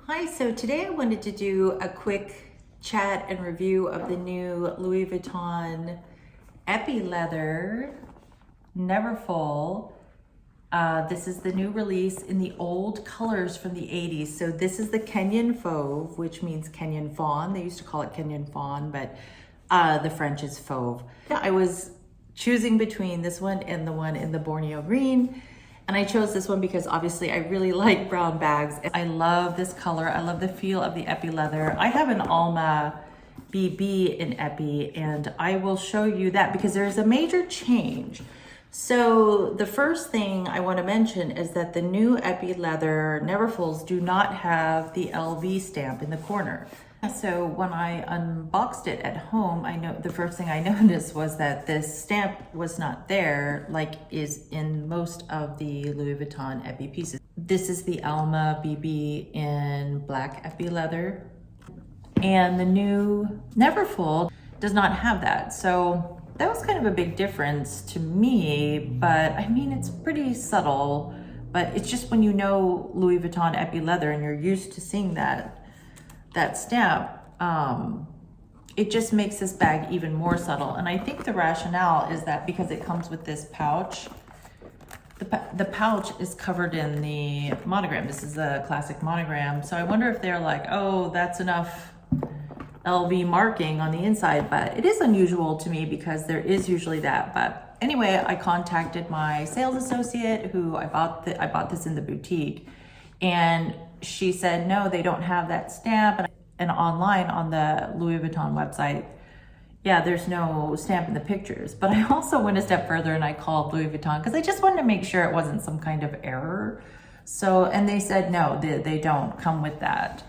Hi, so today I wanted to do a quick chat and review of the new Louis Vuitton Epi Leather Neverfull. This is the new release in the old colors from the 80s. So this is the Kenyan Fauve, which means Kenyan Fawn. They used to call it Kenyan Fawn, but the French is Fauve. I was choosing between this one and the one in the Borneo Green. And I chose this one because obviously I really like brown bags. I love this color. I love the feel of the Epi leather. I have an Alma BB in Epi and I will show you that because there's a major change. So the first thing I want to mention is that the new Epi Leather Neverfulls do not have the LV stamp in the corner. So when I unboxed it at home, I know the first thing I noticed was that this stamp was not there, like is in most of the Louis Vuitton Epi pieces. This is the Alma BB in black Epi leather, and the new Neverfull does not have that. So that was kind of a big difference to me, but I mean, it's pretty subtle, but it's just when you know Louis Vuitton Epi leather and you're used to seeing that stamp, it just makes this bag even more subtle. And I think the rationale is that because it comes with this pouch, the pouch is covered in the monogram. This is a classic monogram. So I wonder if they're like, oh, that's enough LV marking on the inside, but it is unusual to me because there is usually that. But anyway, I contacted my sales associate who I bought this in the boutique, and she said, no, they don't have that stamp. And online on the Louis Vuitton website, yeah, there's no stamp in the pictures. But I also went a step further and I called Louis Vuitton because I just wanted to make sure it wasn't some kind of error. So, and they said, no, they don't come with that.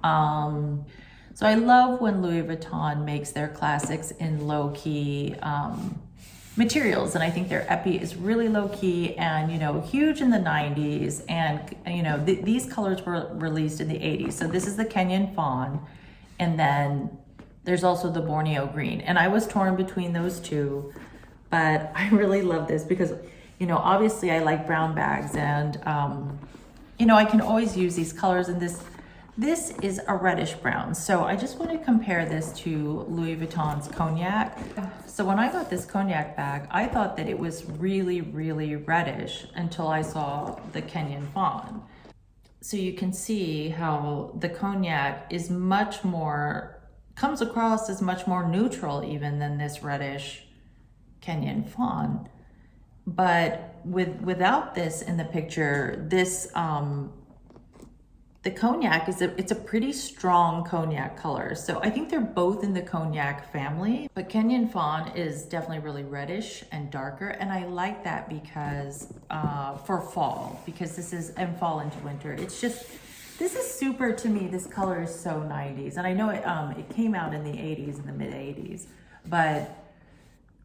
So I love when Louis Vuitton makes their classics in low-key materials, and I think their Epi is really low-key and, you know, huge in the 90s, and, you know, these colors were released in the 80s. So this is the Kenyan Fawn, and then there's also the Borneo Green, and I was torn between those two, but I really love this because, you know, obviously I like brown bags, and you know, I can always use these colors, and this is a reddish brown. So I just want to compare this to Louis Vuitton's Cognac. So when I got this Cognac bag, I thought that it was really, really reddish until I saw the Kenyan Fawn. So you can see how the Cognac is much more, comes across as much more neutral even than this reddish Kenyan Fawn. But without this in the picture, this, the Cognac it's a pretty strong Cognac color. So I think they're both in the Cognac family, but Kenyan Fawn is definitely really reddish and darker. And I like that because, for fall, because this is, and fall into winter. It's just, this is super, to me, this color is so 90s. And I know it came out in the 80s, in the mid 80s, but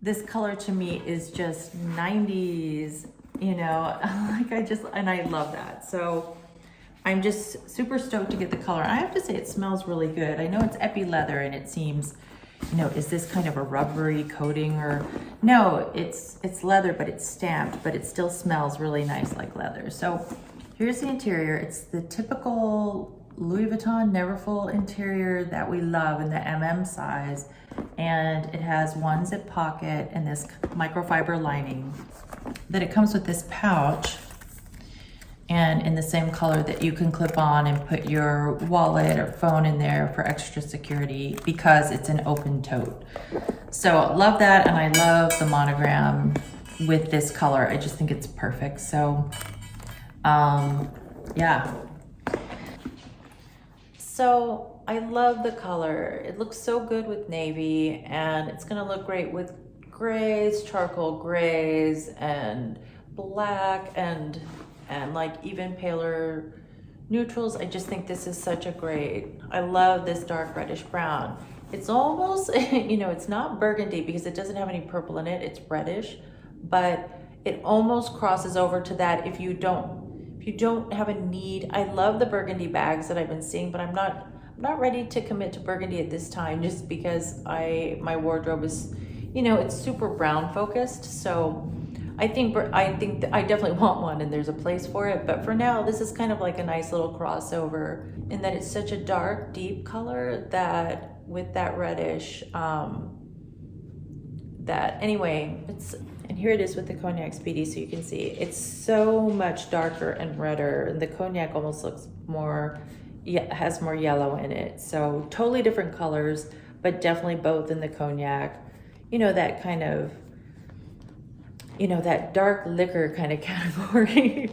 this color to me is just 90s, you know, like and I love that. So I'm just super stoked to get the color. I have to say it smells really good. I know it's Epi leather and it seems, you know, is this kind of a rubbery coating or no, it's leather, but it's stamped, but it still smells really nice like leather. So here's the interior. It's the typical Louis Vuitton Neverfull interior that we love in the MM size. And it has one zip pocket and this microfiber lining. Then it comes with this pouch, and in the same color that you can clip on and put your wallet or phone in there for extra security because it's an open tote. So love that, and I love the monogram with this color. I just think it's perfect. So yeah. So I love the color. It looks so good with navy, and it's gonna look great with grays, charcoal grays, and black, and like even paler neutrals. I just think this is such a great, I love this dark reddish brown. It's almost, you know, it's not burgundy because it doesn't have any purple in it, it's reddish, but it almost crosses over to that if you don't have a need. I love the burgundy bags that I've been seeing, but I'm not ready to commit to burgundy at this time just because my wardrobe is, you know, it's super brown focused. So I think I definitely want one, and there's a place for it. But for now, this is kind of like a nice little crossover in that it's such a dark, deep color that with that reddish, that anyway, and here it is with the Cognac Speedy, so you can see it's so much darker and redder, and the Cognac almost looks more, yeah, has more yellow in it. So totally different colors, but definitely both in the Cognac, you know, that kind of, you know, that dark liquor kind of category.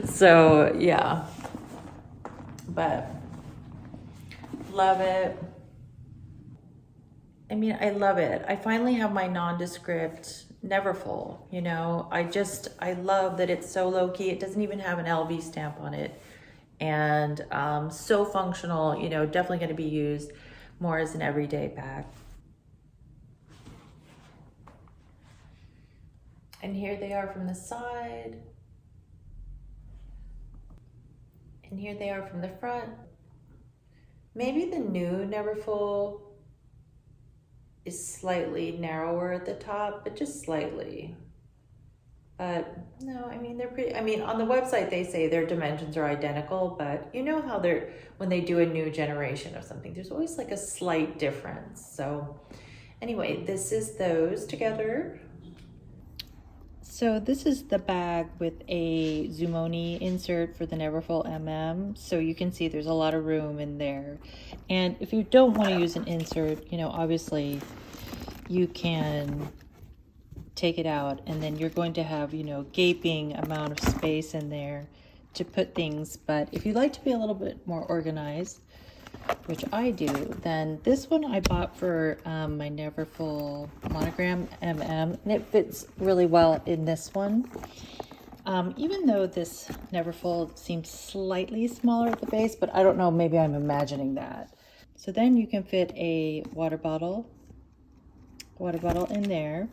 So yeah, but love it. I mean, I love it. I finally have my nondescript Neverfull, you know. I love that it's so low-key. It doesn't even have an LV stamp on it. And so functional, you know, definitely going to be used more as an everyday bag. And here they are from the side. And here they are from the front. Maybe the new Neverfull is slightly narrower at the top, but just slightly. But no, I mean, they're pretty, I mean, on the website, they say their dimensions are identical, but you know how when they do a new generation of something, there's always like a slight difference. So anyway, this is those together. So this is the bag with a Zumoni insert for the Neverfull MM. So you can see there's a lot of room in there. And if you don't want to use an insert, you know, obviously you can take it out, and then you're going to have, you know, gaping amount of space in there to put things. But if you like to be a little bit more organized, which I do, then this one I bought for my Neverfull monogram MM, and it fits really well in this one. Even though this Neverfull seems slightly smaller at the base, but I don't know, maybe I'm imagining that. So then you can fit a water bottle in there,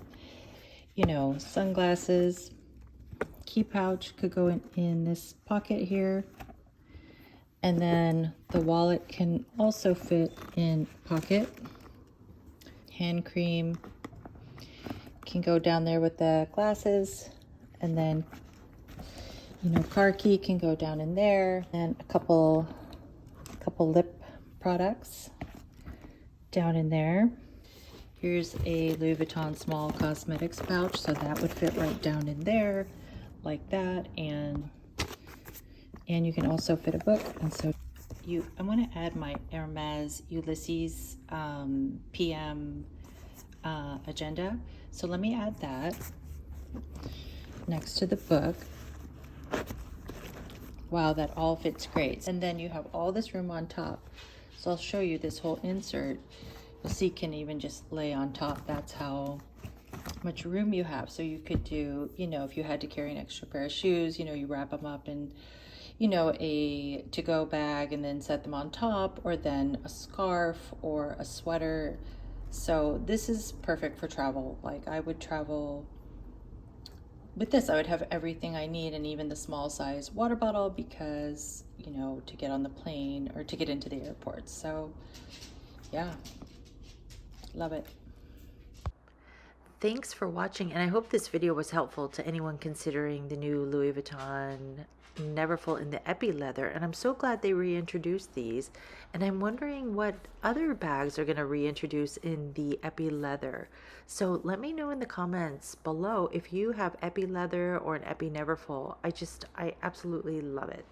you know, sunglasses, key pouch could go in this pocket here. And then the wallet can also fit in pocket. Hand cream can go down there with the glasses. And then, you know, car key can go down in there. And a couple lip products down in there. Here's a Louis Vuitton small cosmetics pouch. So that would fit right down in there like that. And you can also fit a book. And so I want to add my Hermes Ulysses PM agenda. So let me add that next to the book. Wow, that all fits great. And then you have all this room on top. So I'll show you this whole insert. You'll see, can even just lay on top. That's how much room you have. So you could do, you know, if you had to carry an extra pair of shoes, you know, you wrap them up in, you know, a to-go bag and then set them on top, or then a scarf or a sweater. So this is perfect for travel. Like, I would travel with this. I would have everything I need, and even the small size water bottle, because, you know, to get on the plane or to get into the airport. So yeah, love it. Thanks for watching, and I hope this video was helpful to anyone considering the new Louis Vuitton Neverfull in the Epi leather. And I'm so glad they reintroduced these, and I'm wondering what other bags are going to reintroduce in the Epi leather. So let me know in the comments below if you have Epi leather or an Epi Neverfull. I absolutely love it.